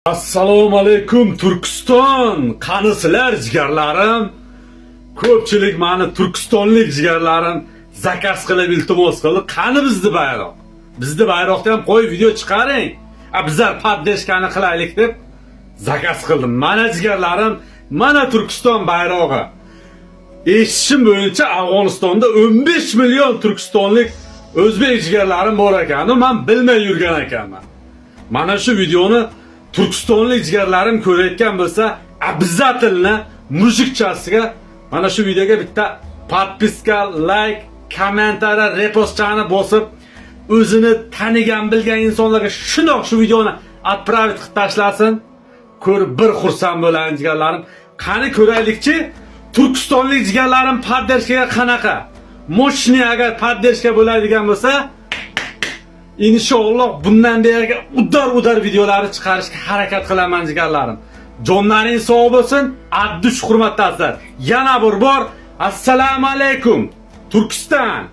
Assalomu alaykum Turkiston. Qanisizlar jigarlarim? Ko'pchilik meni Turkistonlik jigarlarim zakaz qilib iltimos qildi. Qani bizni bayroq? Bizni bayroqda ham qo'y video chiqaring. Bizlar poddeshkani qilaylik deb zakaz qildim. Mana jigarlarim, mana Turkiston bayrog'i. Eshitishim bo'yicha Afg'onistonda 15 million Turkistonlik o'zbek jigarlarim bor ekan. Men bilmay yurgan ekanman. Mana shu videoni Turkistonlik jigarlarim ko'rayotgan bo'lsa, обязательно mujikchasiga mana shu videoga bitta podpiska, like, kommentariy, repostchani bosib, o'zini tanigan, bilgan insonlarga shundoq shu videoni отправить qilib tashlasin. Ko'rib bir xursand bo'laman jigarlarim. Qani ko'raylikchi, Turkistonlik jigarlarim poddershkaga qanaqa? Moshni agar poddershka bo'ladigan bo'lsa, inshaalloh bundan beri udar videolarni chiqarishga harakat qilaman jigarlarim. Jonlaring sog' bo'lsin, addush hurmatlasizlar. Yana bir bor assalomu alaykum Turkiston.